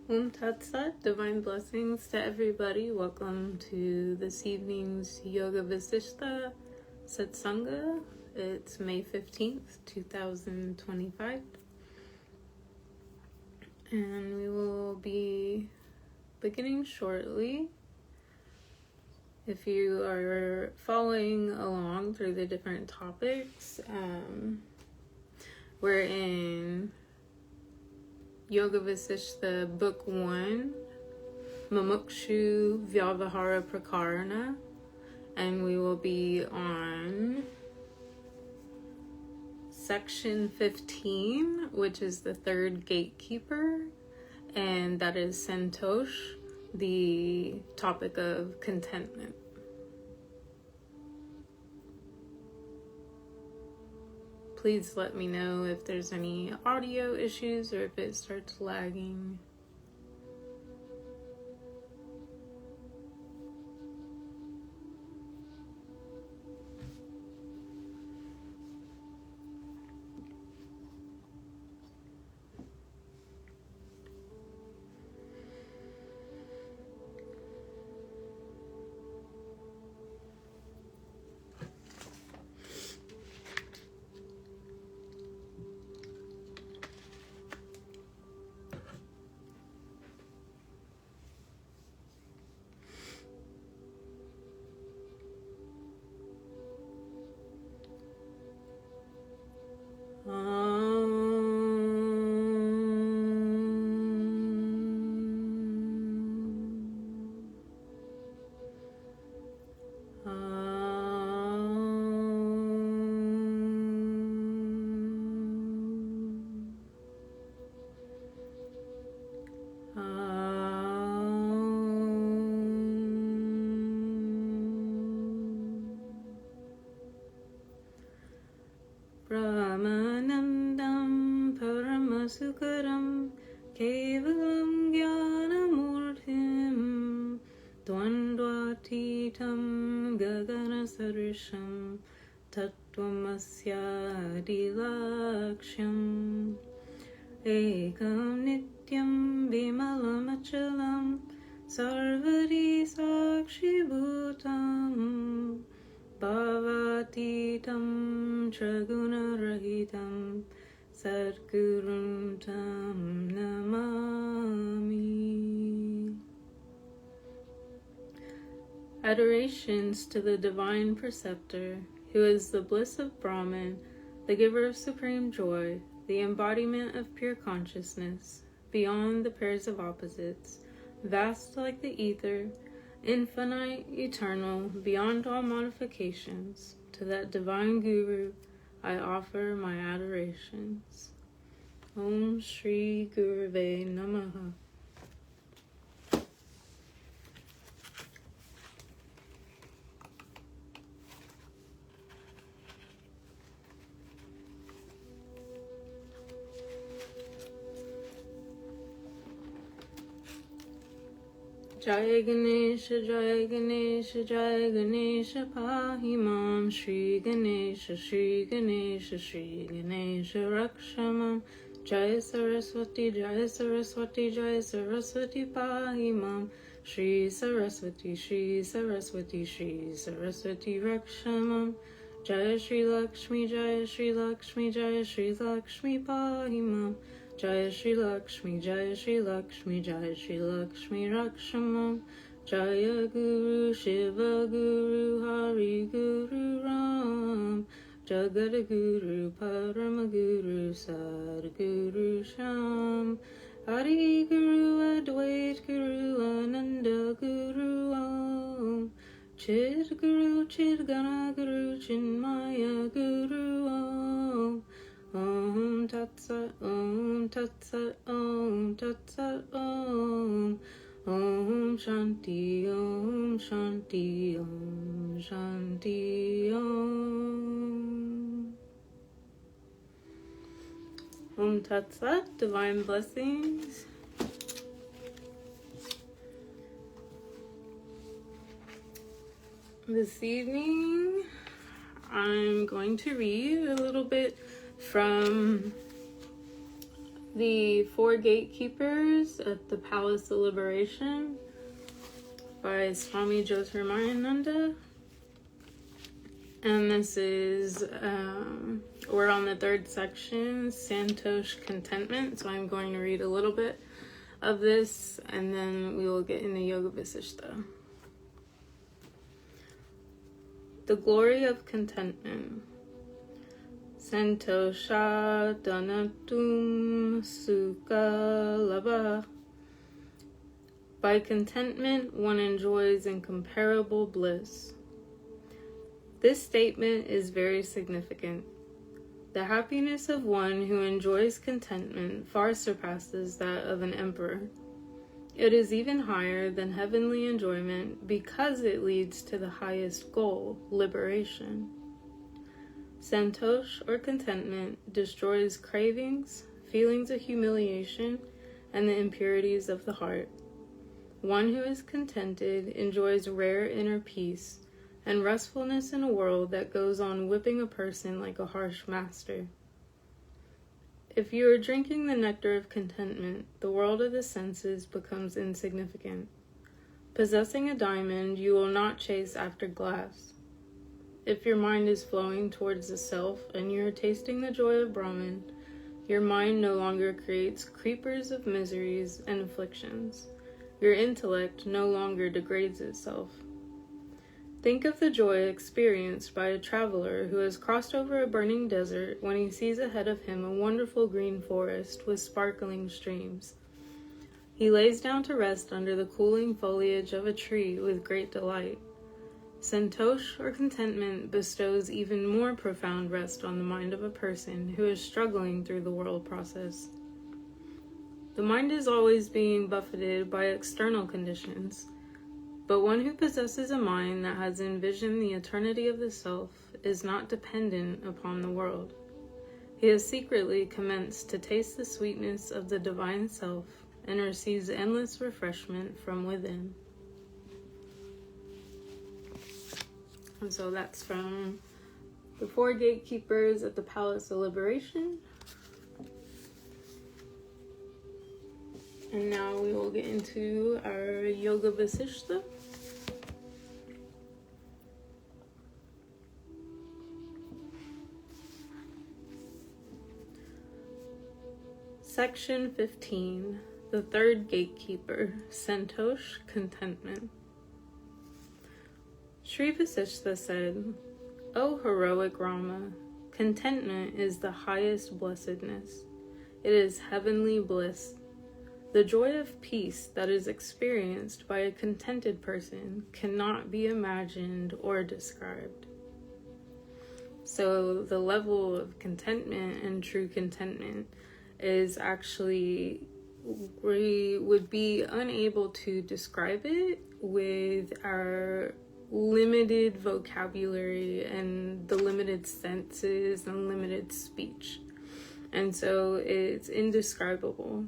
Tat Sat, divine blessings to everybody. Welcome to this evening's Yoga Vasistha Satsanga. It's May 15th, 2025. And we will be beginning shortly. If you are following along through the different topics, we're in Yoga Vasistha Book 1, Mumukshu Vyavahara Prakarana, and we will be on section 15, which is the third gatekeeper, and that is Santosh, the topic of contentment. Please let me know if there's any audio issues or if it starts lagging. Brahmanandam Paramasukharam Kevalam Jnanamurtim Dvandvatitam Gaganasarisam Tattvamasya Ekam Nityam Bimalamachalam Sarvari Sakshibhutam Bhavatitam Tragunarahitam Sadgurum Tam Namami. Adorations to the Divine Preceptor, who is the bliss of Brahman, the giver of supreme joy, the embodiment of pure consciousness, beyond the pairs of opposites, vast like the ether, infinite, eternal, beyond all modifications. To that divine Guru, I offer my adorations. Om Shri Guruve Namaha. Jai Ganesha, Jai Ganesha, Jai Ganesha, Pahi Mam, Shri Ganesha, Shri Ganesha, Shri Ganesha, Rakshamam, Jai Saraswati, Jai Saraswati, Jai Saraswati, Pahi Mam, Shri Saraswati, Shri Saraswati, Shri Saraswati, Rakshamam, Jai Shri Lakshmi, Jai Shri Lakshmi, Jai Shri Lakshmi, Pahi Mam, Jai Shri Lakshmi, Jai Shri Lakshmi, Jai Shri Lakshmi, Rakshamam, Jaya Guru, Shiva Guru, Hari Guru, Ram, Jagada Guru, Parama Guru, Sadguru, Sham, Hari Guru, Advait Guru, Ananda Guru, Om, Chid Guru, Chidgana Guru, Chinmaya Guru, Om, Om Tat Sat, Om Tat Sat, Om Tat Sat, Om, Om Shanti, Om Shanti, Om Shanti, Om. Om Tat Sat, divine blessings. This evening, I'm going to read a little bit from The Four Gatekeepers at the Palace of Liberation by Swami Jyotirmayananda. And this is, we're on the third section, Santosh Contentment. So I'm going to read a little bit of this and then we will get into Yoga Vasistha. The Glory of Contentment. Santosha Dhanatum Sukha Labha. By contentment, one enjoys incomparable bliss. This statement is very significant. The happiness of one who enjoys contentment far surpasses that of an emperor. It is even higher than heavenly enjoyment because it leads to the highest goal, liberation. Santosh, or contentment, destroys cravings, feelings of humiliation, and the impurities of the heart. One who is contented enjoys rare inner peace and restfulness in a world that goes on whipping a person like a harsh master. If you are drinking the nectar of contentment, the world of the senses becomes insignificant. Possessing a diamond, you will not chase after glass. If your mind is flowing towards the self and you are tasting the joy of Brahman, your mind no longer creates creepers of miseries and afflictions. Your intellect no longer degrades itself. Think of the joy experienced by a traveler who has crossed over a burning desert when he sees ahead of him a wonderful green forest with sparkling streams. He lays down to rest under the cooling foliage of a tree with great delight. Santosh, or contentment, bestows even more profound rest on the mind of a person who is struggling through the world process. The mind is always being buffeted by external conditions, but one who possesses a mind that has envisioned the eternity of the self is not dependent upon the world. He has secretly commenced to taste the sweetness of the divine self and receives endless refreshment from within. And so that's from the Four Gatekeepers at the Palace of Liberation. And now we will get into our Yoga Vasistha. Section 15, the third gatekeeper, Santosh, Contentment. Sri Vasistha said, O heroic Rama, contentment is the highest blessedness. It is heavenly bliss. The joy of peace that is experienced by a contented person cannot be imagined or described. So the level of contentment and true contentment is actually, we would be unable to describe it with our limited vocabulary and the limited senses and limited speech. And so it's indescribable.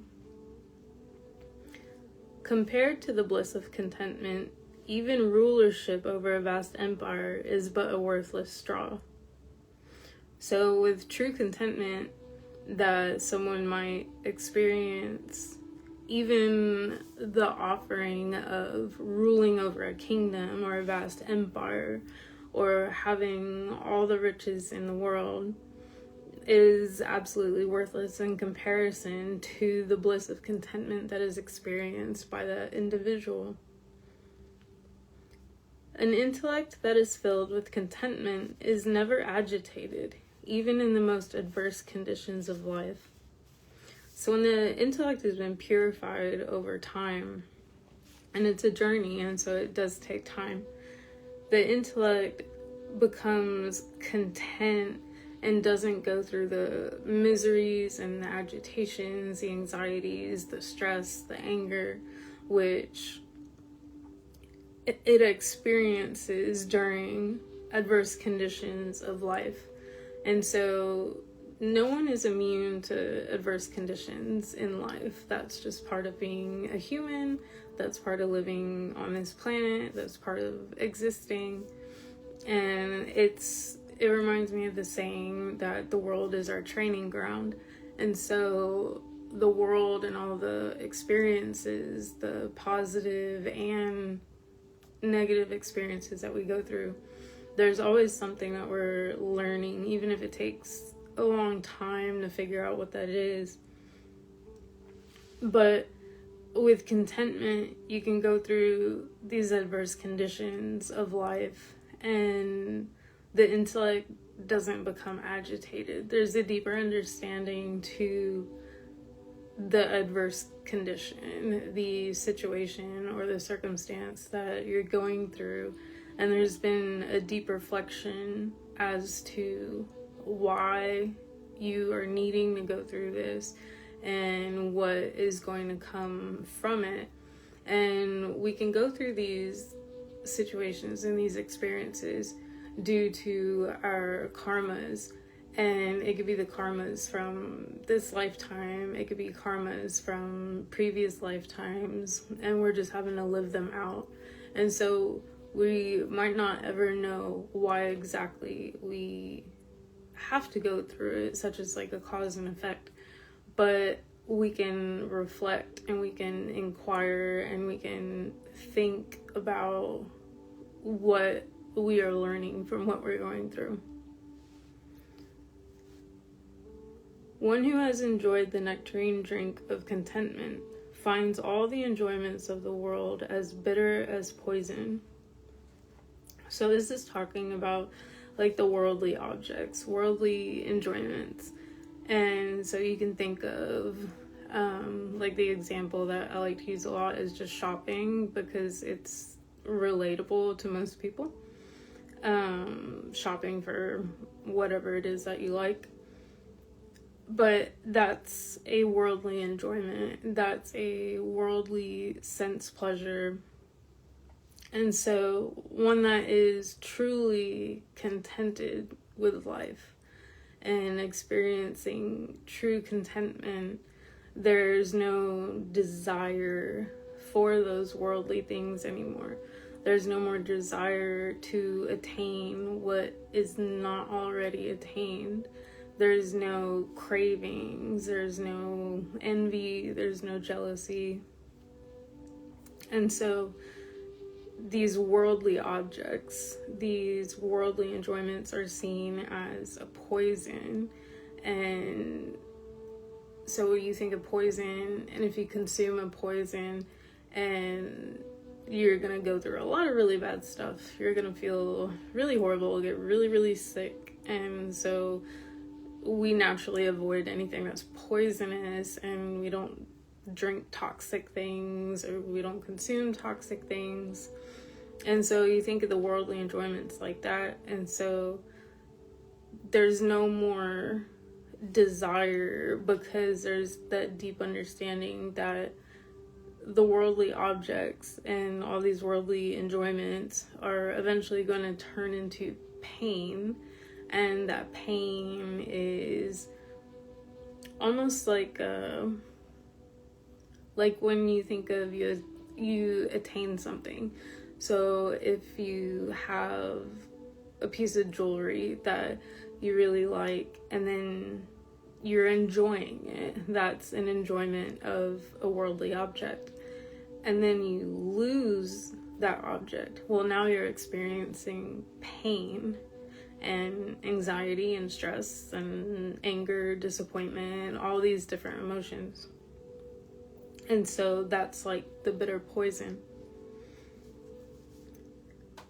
Compared to the bliss of contentment, even rulership over a vast empire is but a worthless straw. So with true contentment that someone might experience, even the offering of ruling over a kingdom or a vast empire or having all the riches in the world is absolutely worthless in comparison to the bliss of contentment that is experienced by that individual. An intellect that is filled with contentment is never agitated, even in the most adverse conditions of life. So when the intellect has been purified over time, and it's a journey, and so it does take time, the intellect becomes content and doesn't go through the miseries and the agitations, the anxieties, the stress, the anger, which it experiences during adverse conditions of life. And so no one is immune to adverse conditions in life. That's just part of being a human. That's part of living on this planet. That's part of existing. And it reminds me of the saying that the world is our training ground. And so the world and all the experiences, the positive and negative experiences that we go through, there's always something that we're learning, even if it takes a long time to figure out what that is. But with contentment, you can go through these adverse conditions of life and the intellect doesn't become agitated. There's a deeper understanding to the adverse condition, the situation or the circumstance that you're going through. And there's been a deep reflection as to why you are needing to go through this and what is going to come from it. And we can go through these situations and these experiences due to our karmas. And it could be the karmas from this lifetime, it could be karmas from previous lifetimes, and we're just having to live them out. And so we might not ever know why exactly we have to go through it, such as like a cause and effect, but we can reflect and we can inquire and we can think about what we are learning from what we're going through. One who has enjoyed the nectarine drink of contentment finds all the enjoyments of the world as bitter as poison. So this is talking about like the worldly objects, worldly enjoyments. And so you can think of like the example that I like to use a lot is just shopping, because it's relatable to most people. Shopping for whatever it is that you like. But that's a worldly enjoyment. That's a worldly sense pleasure. And so one that is truly contented with life and experiencing true contentment, there's no desire for those worldly things anymore. There's no more desire to attain what is not already attained. There's no cravings, there's no envy, there's no jealousy. And so these worldly objects, these worldly enjoyments are seen as a poison. And so you think of poison, and if you consume a poison, and you're going to go through a lot of really bad stuff. You're going to feel really horrible, get really, really sick. And so we naturally avoid anything that's poisonous, and we don't drink toxic things, or we don't consume toxic things. And so you think of the worldly enjoyments like that, and so there's no more desire, because there's that deep understanding that the worldly objects and all these worldly enjoyments are eventually going to turn into pain. And that pain is almost like when you think of you attain something. So if you have a piece of jewelry that you really like, and then you're enjoying it, that's an enjoyment of a worldly object. And then you lose that object. Well, now you're experiencing pain and anxiety and stress and anger, disappointment, all these different emotions. And so that's like the bitter poison.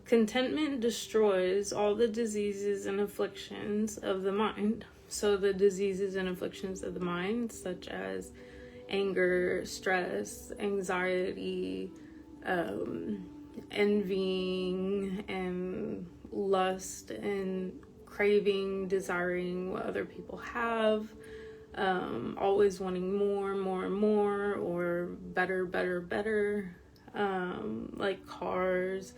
Contentment destroys all the diseases and afflictions of the mind. So the diseases and afflictions of the mind, such as anger, stress, anxiety, envying, and lust, and craving, desiring what other people have, always wanting more, or better, like cars,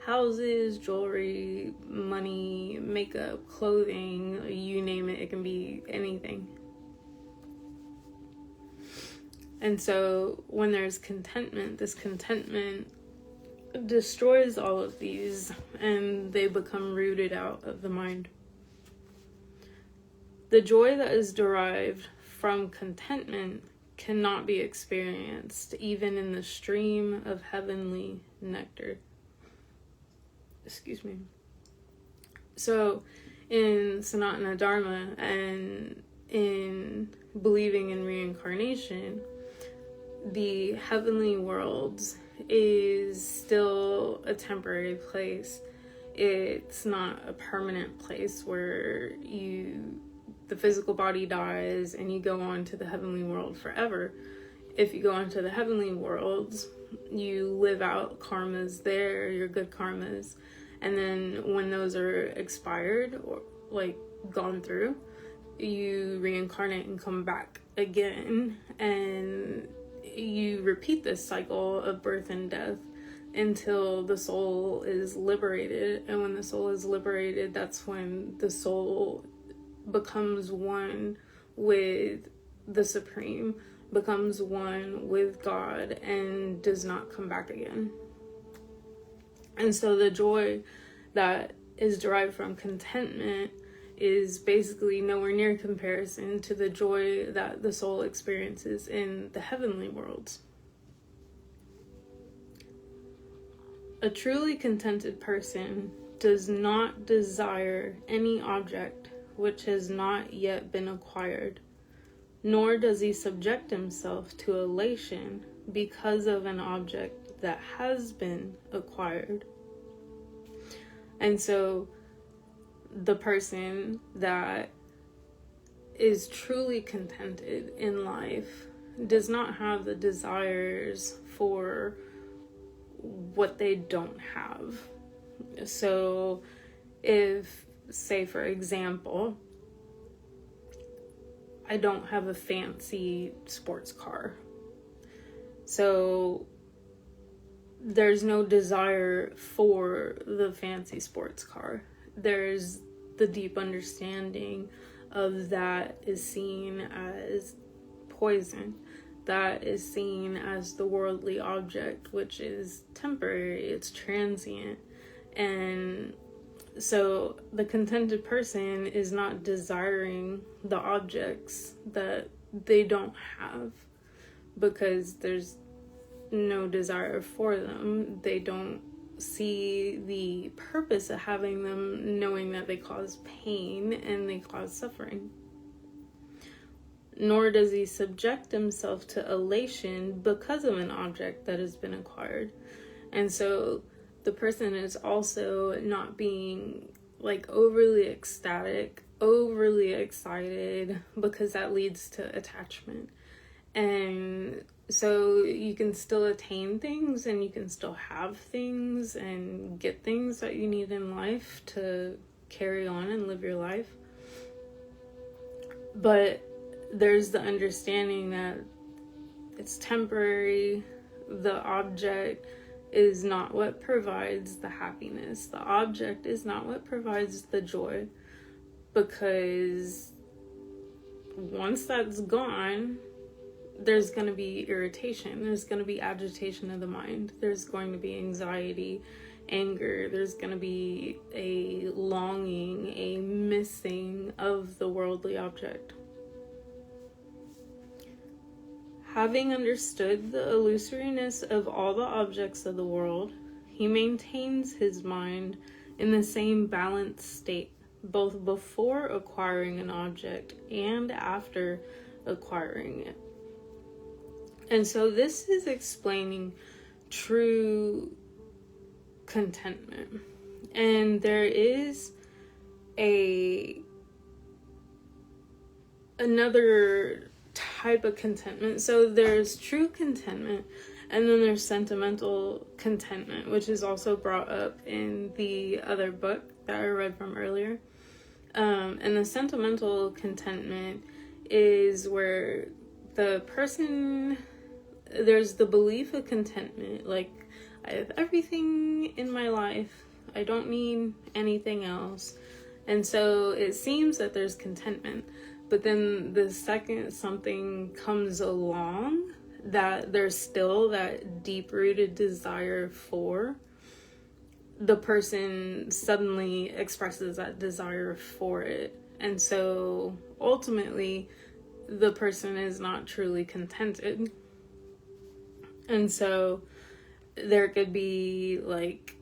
houses, jewelry, money, makeup, clothing, you name it, it can be anything. And so when there's contentment, this contentment destroys all of these, and they become rooted out of the mind. The joy that is derived from contentment cannot be experienced even in the stream of heavenly nectar. Excuse me. So in Sanatana Dharma and in believing in reincarnation, the heavenly worlds is still a temporary place. It's not a permanent place where the physical body dies and you go on to the heavenly world forever. If you go on to the heavenly worlds, you live out karmas there, your good karmas, and then when those are expired or like gone through, you reincarnate and come back again, and you repeat this cycle of birth and death until the soul is liberated. And when the soul is liberated, that's when the soul becomes one with the Supreme, becomes one with God, and does not come back again. And so the joy that is derived from contentment is basically nowhere near comparison to the joy that the soul experiences in the heavenly worlds. A truly contented person does not desire any object which has not yet been acquired, nor does he subject himself to elation because of an object that has been acquired. And so the person that is truly contented in life does not have the desires for what they don't have. So if, say for example, I don't have a fancy sports car, so there's no desire for the fancy sports car. There's the deep understanding of that is seen as poison, that is seen as the worldly object, which is temporary, it's transient. And so the contented person is not desiring the objects that they don't have, because there's no desire for them. They don't see the purpose of having them, knowing that they cause pain and they cause suffering. Nor does he subject himself to elation because of an object that has been acquired. And so the person is also not being like overly ecstatic, overly excited, because that leads to attachment. And so you can still attain things, and you can still have things and get things that you need in life to carry on and live your life. But there's the understanding that it's temporary. The object is not what provides the happiness. The object is not what provides the joy, because once that's gone, there's going to be irritation, there's going to be agitation of the mind, there's going to be anxiety, anger, there's going to be a longing, a missing of the worldly object. Having understood the illusoriness of all the objects of the world, he maintains his mind in the same balanced state, both before acquiring an object and after acquiring it. And so this is explaining true contentment. And there is another type of contentment. So there's true contentment, and then there's sentimental contentment, which is also brought up in the other book that I read from earlier. And the sentimental contentment is where the person, there's the belief of contentment, like, I have everything in my life, I don't need anything else. And so it seems that there's contentment. But then the second something comes along that there's still that deep-rooted desire for, the person suddenly expresses that desire for it. And so ultimately, the person is not truly contented. And so there could be, like,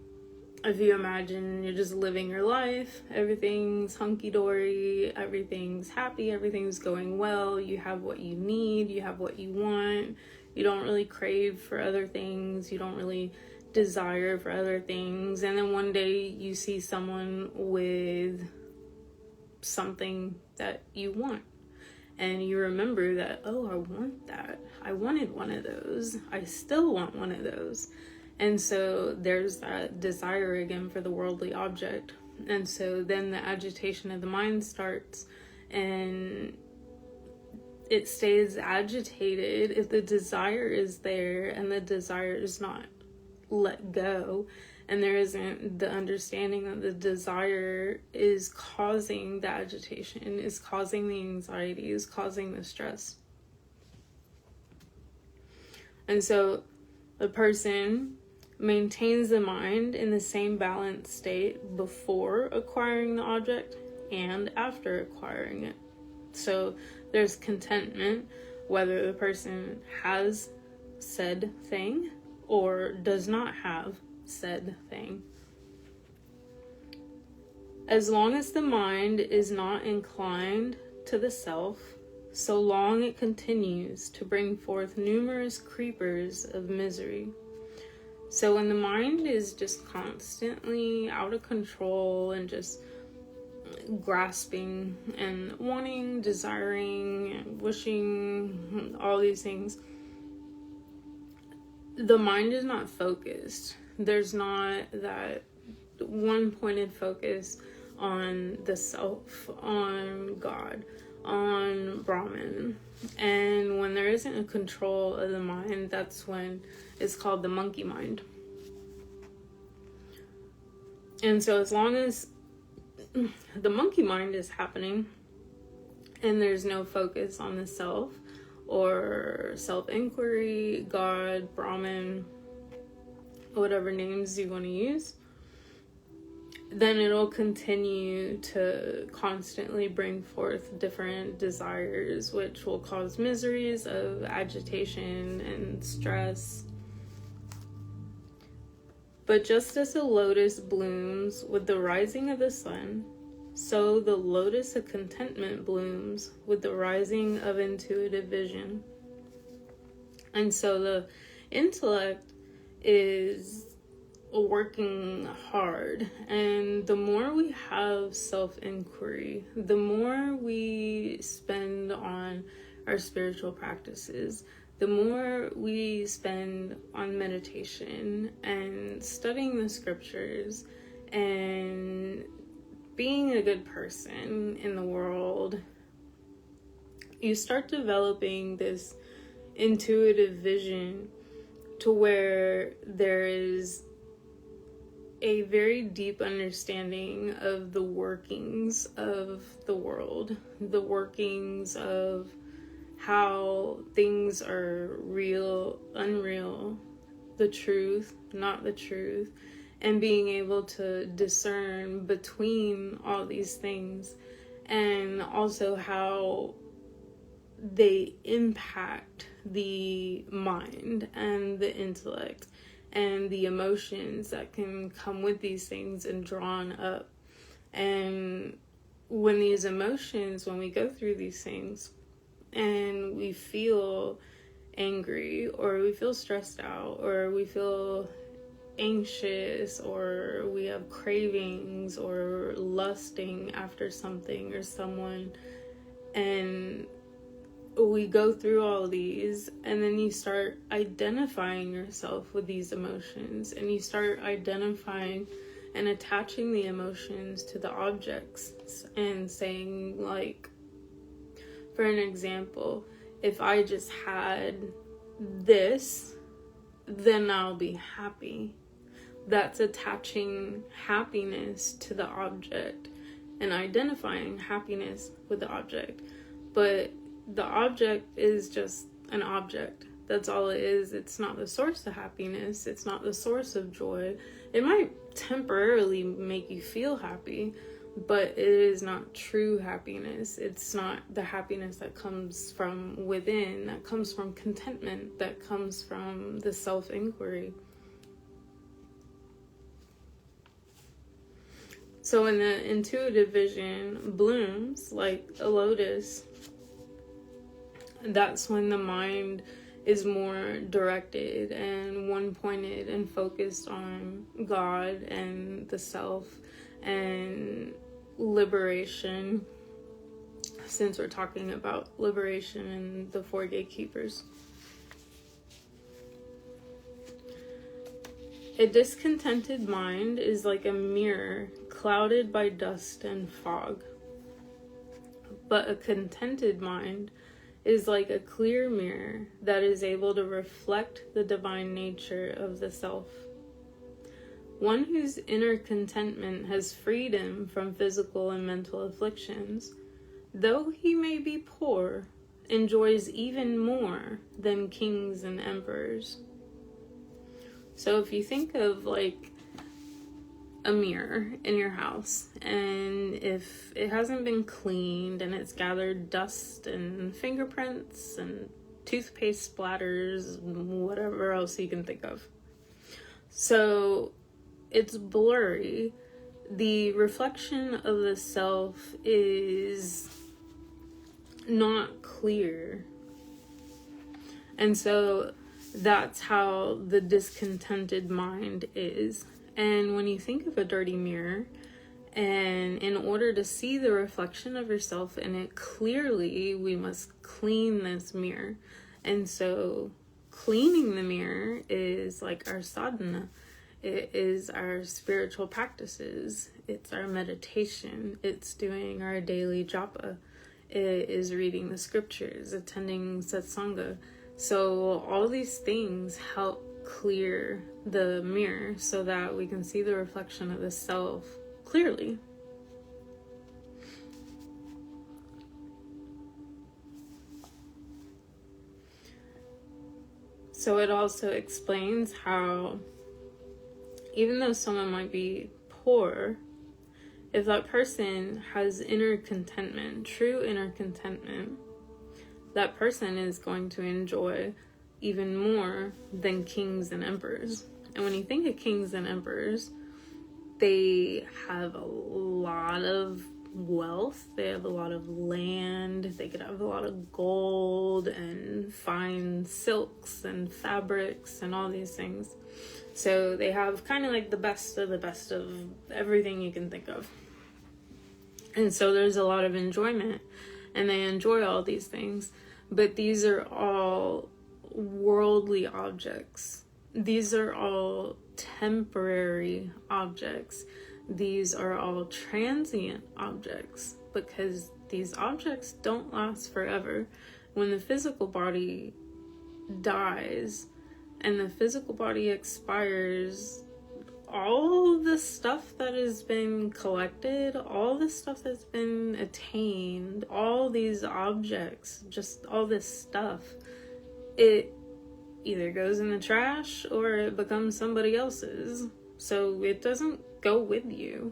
if you imagine you're just living your life, everything's hunky-dory, everything's happy, everything's going well, you have what you need, you have what you want, you don't really crave for other things, you don't really desire for other things, and then one day you see someone with something that you want, and you remember that, oh, I want that, I wanted one of those, I still want one of those. And so there's that desire again for the worldly object. And so then the agitation of the mind starts, and it stays agitated if the desire is there and the desire is not let go, and there isn't the understanding that the desire is causing the agitation, is causing the anxiety, is causing the stress. And so the person maintains the mind in the same balanced state before acquiring the object and after acquiring it. So there's contentment, whether the person has said thing or does not have said thing. As long as the mind is not inclined to the self, so long it continues to bring forth numerous creepers of misery. So when the mind is just constantly out of control and just grasping and wanting, desiring, and wishing, all these things, the mind is not focused. There's not that one-pointed focus on the self, on God, on Brahman. And when there isn't a control of the mind, that's when it's called the monkey mind. And so as long as the monkey mind is happening and there's no focus on the self or self-inquiry, God, Brahman, whatever names you want to use, then it'll continue to constantly bring forth different desires, which will cause miseries of agitation and stress. But just as a lotus blooms with the rising of the sun, so the lotus of contentment blooms with the rising of intuitive vision. And so the intellect is working hard, and the more we have self-inquiry, the more we spend on our spiritual practices, the more we spend on meditation and studying the scriptures and being a good person in the world, you start developing this intuitive vision to where there is a very deep understanding of the workings of the world, the workings of how things are real, unreal, the truth, not the truth, and being able to discern between all these things, and also how they impact the mind and the intellect and the emotions that can come with these things and drawn up. And when these emotions, when we go through these things and we feel angry, or we feel stressed out, or we feel anxious, or we have cravings or lusting after something or someone, and we go through all these, and then you start identifying yourself with these emotions, and you start identifying and attaching the emotions to the objects and saying, like, for an example, if I just had this, then I'll be happy. That's attaching happiness to the object and identifying happiness with the object. But the object is just an object. That's all it is. It's not the source of happiness. It's not the source of joy. It might temporarily make you feel happy, but it is not true happiness. It's not the happiness that comes from within, that comes from contentment, that comes from the self-inquiry. So when the intuitive vision blooms like a lotus, that's when the mind is more directed and one-pointed and focused on God and the self and liberation, since we're talking about liberation and the four gatekeepers. A discontented mind is like a mirror clouded by dust and fog, but a contented mind is like a clear mirror that is able to reflect the divine nature of the self. One whose inner contentment has freed him from physical and mental afflictions, though he may be poor, enjoys even more than kings and emperors. So if you think of like a mirror in your house, and if it hasn't been cleaned and it's gathered dust and fingerprints and toothpaste splatters, whatever else you can think of, so it's blurry, the reflection of the self is not clear. And so that's how the discontented mind is. And when you think of a dirty mirror, and in order to see the reflection of yourself in it clearly, we must clean this mirror. And so cleaning the mirror is like our sadhana. It is our spiritual practices. It's our meditation. It's doing our daily japa. It is reading the scriptures, attending satsanga. So all these things help clear the mirror so that we can see the reflection of the self clearly. So it also explains how even though someone might be poor, if that person has inner contentment, true inner contentment, that person is going to enjoy even more than kings and emperors. And when you think of kings and emperors, they have a lot of wealth, they have a lot of land, they could have a lot of gold and fine silks and fabrics and all these things. So they have kind of like the best of everything you can think of. And so there's a lot of enjoyment, and they enjoy all these things. But these are all worldly objects. These are all temporary objects. These are all transient objects, because these objects don't last forever. When the physical body dies and the physical body expires, all the stuff that has been collected, all the stuff that's been attained, all these objects, just all this stuff, it either goes in the trash or it becomes somebody else's. So it doesn't go with you.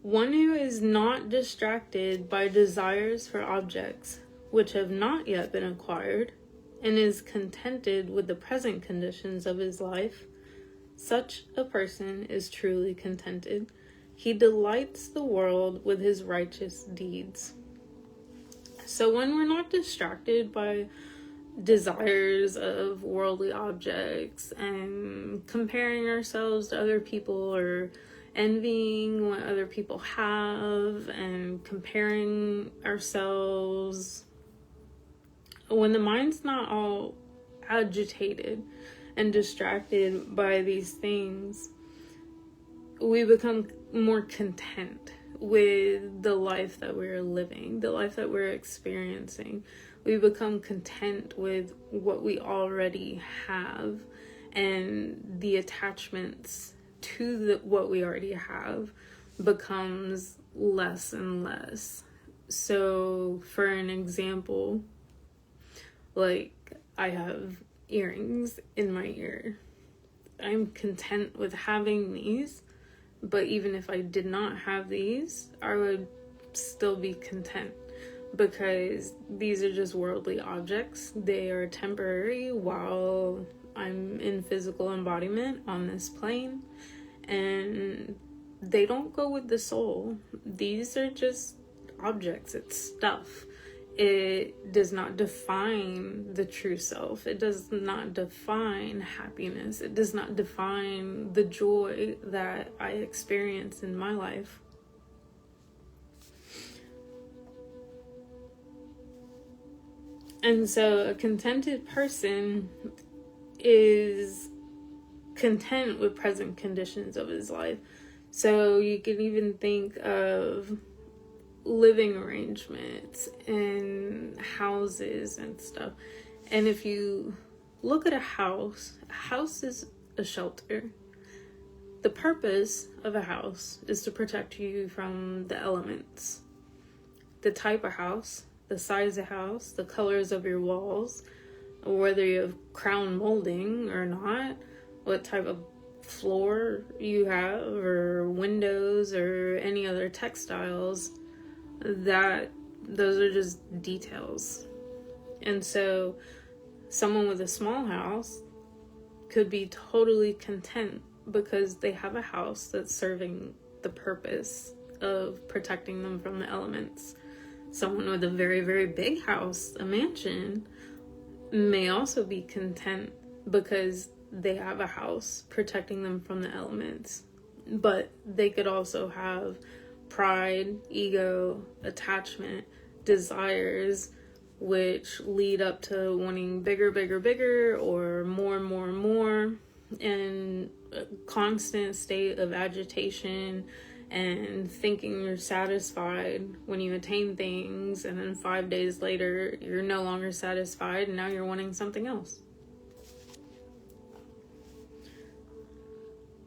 One who is not distracted by desires for objects which have not yet been acquired, and is contented with the present conditions of his life, such a person is truly contented. He delights the world with his righteous deeds. So when we're not distracted by desires of worldly objects and comparing ourselves to other people, or envying what other people have and comparing ourselves, when the mind's not all agitated and distracted by these things, we become more content with the life that we're living, the life that we're experiencing. We become content with what we already have, and the attachments to what we already have becomes less and less. So for an example, like I have earrings in my ear. I'm content with having these, But even if I did not have these, I would still be content, because these are just worldly objects. They are temporary while I'm in physical embodiment on this plane, and they don't go with the soul. These are just objects. It's stuff. It does not define the true self. It does not define happiness. It does not define the joy that I experience in my life. And so a contented person is content with present conditions of his life. So you can even think of living arrangements and houses and stuff. And if you look at a house is a shelter. The purpose of a house is to protect you from the elements. The type of house, the size of house, the colors of your walls, whether you have crown molding or not, what type of floor you have, or windows, or any other textiles, those are just details. And so someone with a small house could be totally content because they have a house that's serving the purpose of protecting them from the elements. Someone with a very, very big house, a mansion, may also be content because they have a house protecting them from the elements. But they could also have pride, ego, attachment, desires, which lead up to wanting bigger, bigger, bigger, or more, and a constant state of agitation and thinking you're satisfied when you attain things, and then 5 days later you're no longer satisfied and now you're wanting something else.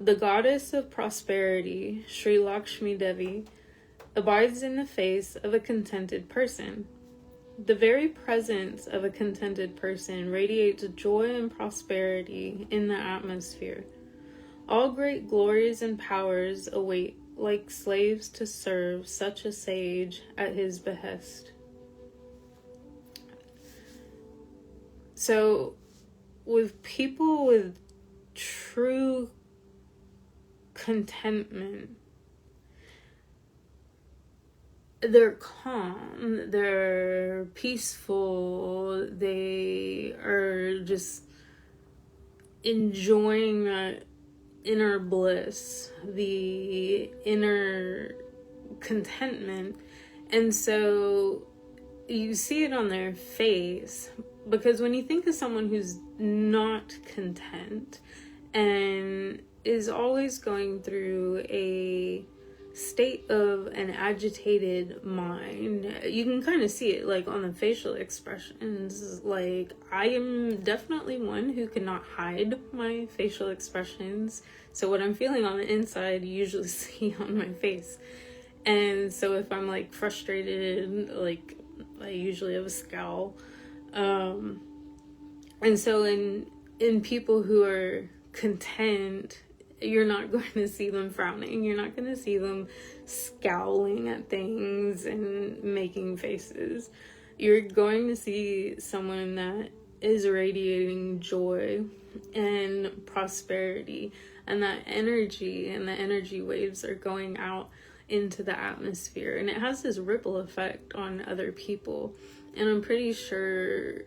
The goddess of prosperity, Sri Lakshmi Devi, abides in the face of a contented person. The very presence of a contented person radiates joy and prosperity in the atmosphere. All great glories and powers await like slaves to serve such a sage at his behest. So, with people with true contentment, they're calm, they're peaceful, they are just enjoying that inner bliss, the inner contentment. And so you see it on their face, because when you think of someone who's not content and is always going through a state of an agitated mind, you can kind of see it like on the facial expressions. Like, I am definitely one who cannot hide my facial expressions, so what I'm feeling on the inside you usually see on my face. And so if I'm like frustrated, like, I usually have a scowl. And so in people who are content, you're not going to see them frowning. You're not going to see them scowling at things and making faces. You're going to see someone that is radiating joy and prosperity, and that energy and the energy waves are going out into the atmosphere, and it has this ripple effect on other people. And I'm pretty sure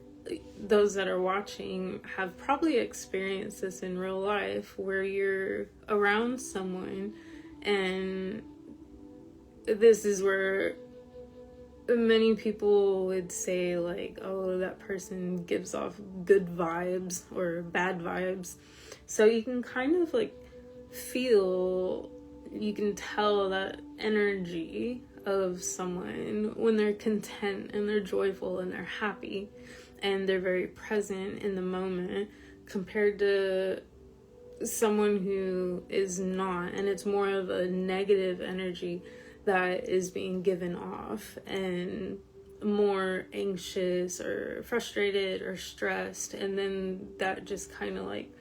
those that are watching have probably experienced this in real life, where you're around someone, and this is where many people would say, like, oh, that person gives off good vibes or bad vibes. So you can kind of like feel, you can tell that energy of someone when they're content and they're joyful and they're happy and they're very present in the moment, compared to someone who is not, and it's more of a negative energy that is being given off, and more anxious or frustrated or stressed. And then that just kind of like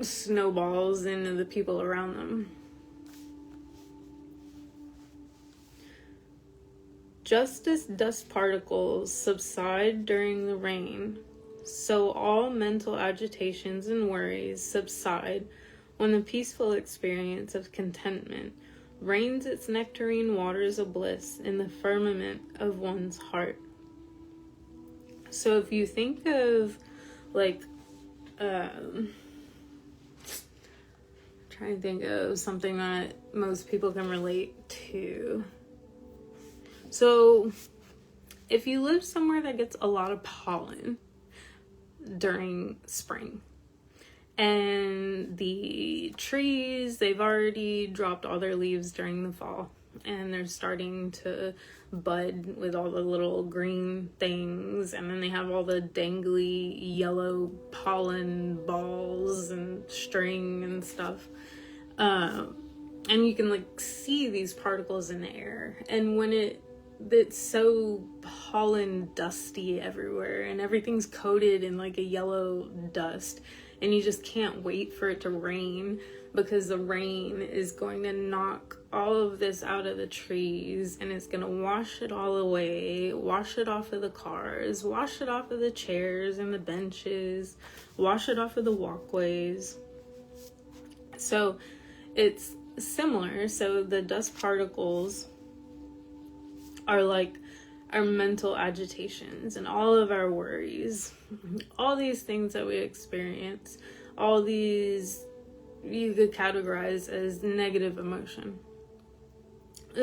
snowballs into the people around them. Just as dust particles subside during the rain, so all mental agitations and worries subside when the peaceful experience of contentment rains its nectarine waters of bliss in the firmament of one's heart. So if you think of, like, trying to think of something that most people can relate to. So if you live somewhere that gets a lot of pollen during spring, and the trees, they've already dropped all their leaves during the fall, and they're starting to bud with all the little green things, and then they have all the dangly yellow pollen balls and string and stuff. And you can, like, see these particles in the air, and when it's so pollen dusty everywhere, and everything's coated in like a yellow dust, and you just can't wait for it to rain, because the rain is going to knock all of this out of the trees, and it's going to wash it all away, wash it off of the cars, wash it off of the chairs and the benches, wash it off of the walkways. So it's similar. So the dust particles are like our mental agitations and all of our worries, all these things that we experience, all these you could categorize as negative emotion.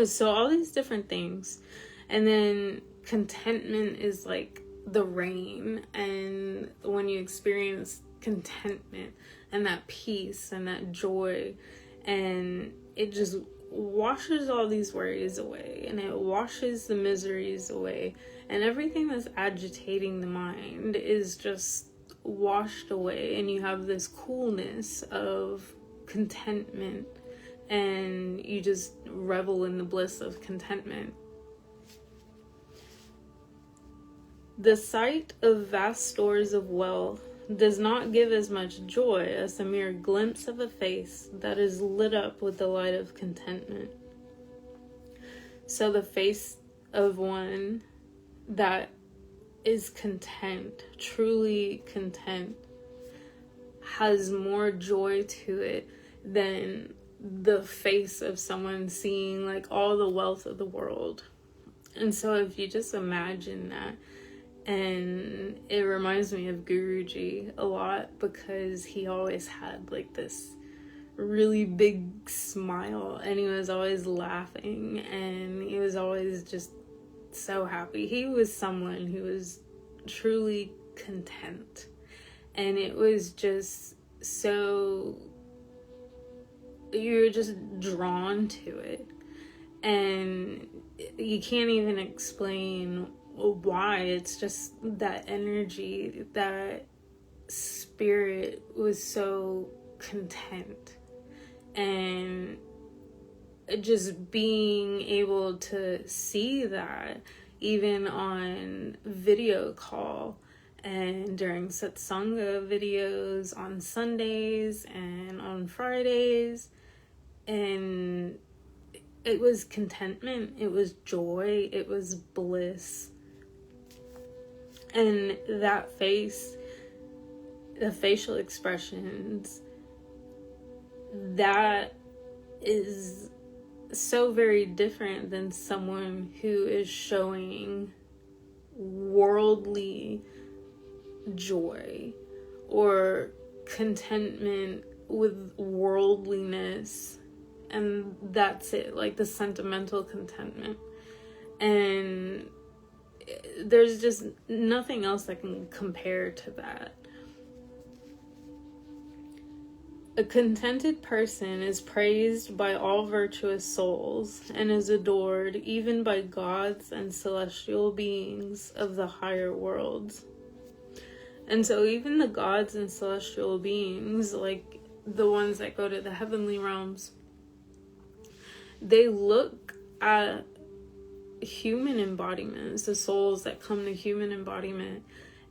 So all these different things. And then contentment is like the rain, and when you experience contentment and that peace and that joy, and it just washes all these worries away, and it washes the miseries away, and everything that's agitating the mind is just washed away, and you have this coolness of contentment, and you just revel in the bliss of contentment. The sight of vast stores of wealth does not give as much joy as the mere glimpse of a face that is lit up with the light of contentment. So the face of one that is content, truly content, has more joy to it than the face of someone seeing like all the wealth of the world. And so if you just imagine that, and it reminds me of Guruji a lot, because he always had like this really big smile, and he was always laughing, and he was always just so happy. He was someone who was truly content, and it was just so, you're just drawn to it, and you can't even explain why. It's just that energy, that spirit was so content, and just being able to see that even on video call and during Satsanga videos on Sundays and on Fridays, and it was contentment, it was joy, it was bliss. And that face, the facial expressions, that is so very different than someone who is showing worldly joy or contentment with worldliness, and that's it, like the sentimental contentment. And there's just nothing else that can compare to that. A contented person is praised by all virtuous souls and is adored even by gods and celestial beings of the higher worlds. And so even the gods and celestial beings, like the ones that go to the heavenly realms, they look at human embodiments, the souls that come to human embodiment,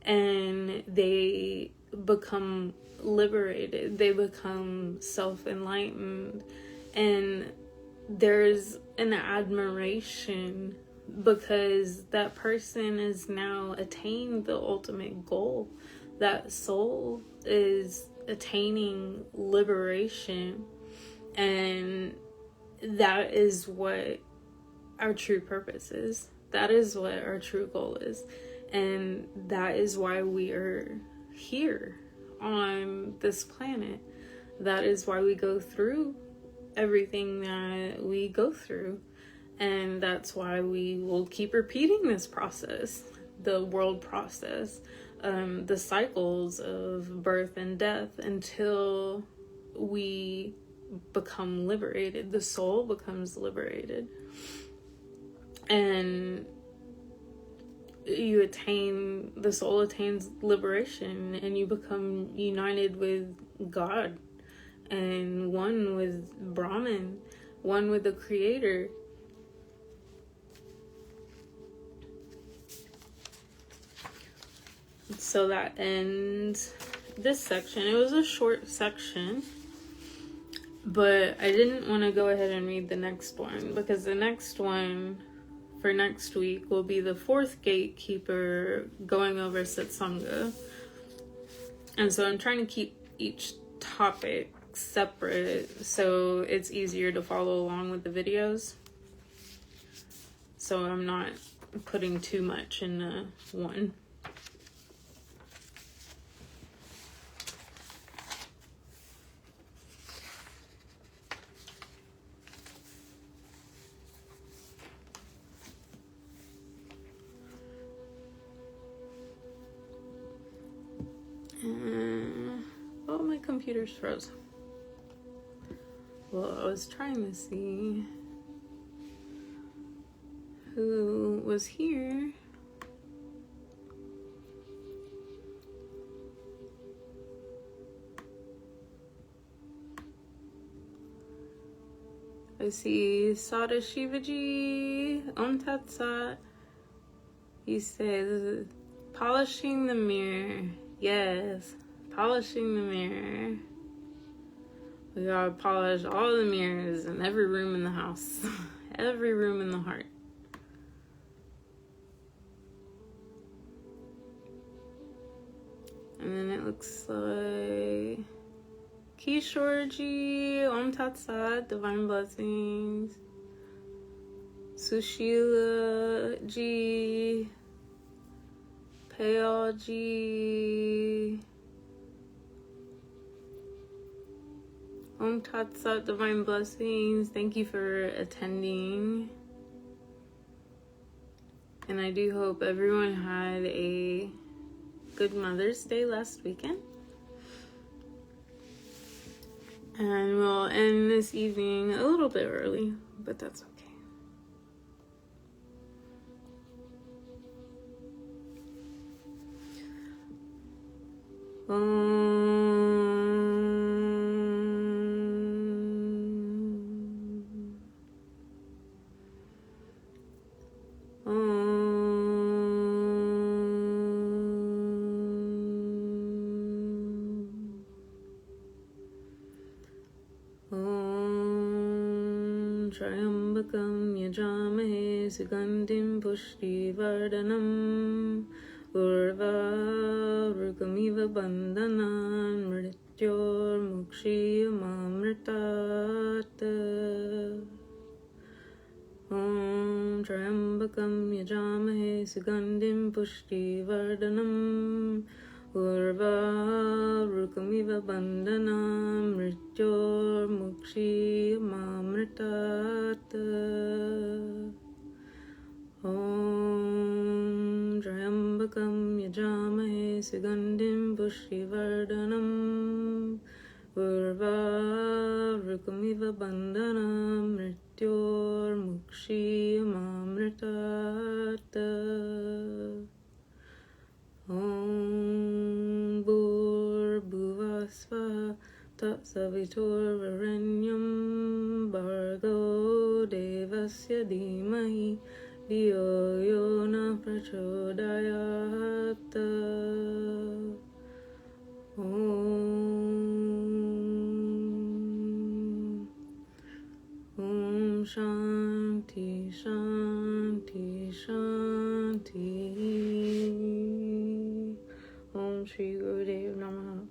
and they become liberated, they become self-enlightened, and there's an admiration because that person has now attained the ultimate goal. That soul is attaining liberation, and that is what our true purpose is. That is what our true goal is, and that is why we are here on this planet. That is why we go through everything that we go through, and that's why we will keep repeating this process, the world process, the cycles of birth and death, until we become liberated. The soul becomes liberated, and the soul attains liberation, and you become united with God and one with Brahman, one with the Creator. So that ends this section. It was a short section, but I didn't want to go ahead and read the next one, because the next one for next week will be the fourth gatekeeper going over Satsanga. And so I'm trying to keep each topic separate so it's easier to follow along with the videos. So I'm not putting too much in one. Oh, my computer's froze. Well, I was trying to see who was here. I see Sada Shivaji, Om Tat Sat. He says, polishing the mirror. Yes, polishing the mirror. We gotta polish all the mirrors in every room in the house. Every room in the heart. And then it looks like Kishorji, Om Tat Sat, Divine Blessings. Sushila Ji, Payal Ji, Om Tat Sat, Divine Blessings. Thank you for attending. And I do hope everyone had a good Mother's Day last weekend. And we'll end this evening a little bit early, but that's okay. Trayambakam yajamahe sugandhim pushtivardhanam urvarukamiva bandhanan mrityurmukshiyamamritat. Om Trayambakam yajamahe sugandhim pushtivardhanam urvarukamiva bandhanam mrityurmukshiyamamritat. Om Trayambakam yajamahe sugandhim pushtivardhanam urvarukamiva bandhanam mrityurmukshiyamamritat. Om Bhuvasvaha Tatsaviturvarenyam Bhargo Devasya Dhimahi Dhiyo Yo Na Prachodayat. Om Shanti Shanti Shanti. Om Shri Gurudev Namaha.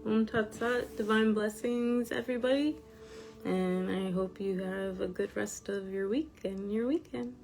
Om Tat Sat. Divine blessings, everybody. And I hope you have a good rest of your week and your weekend.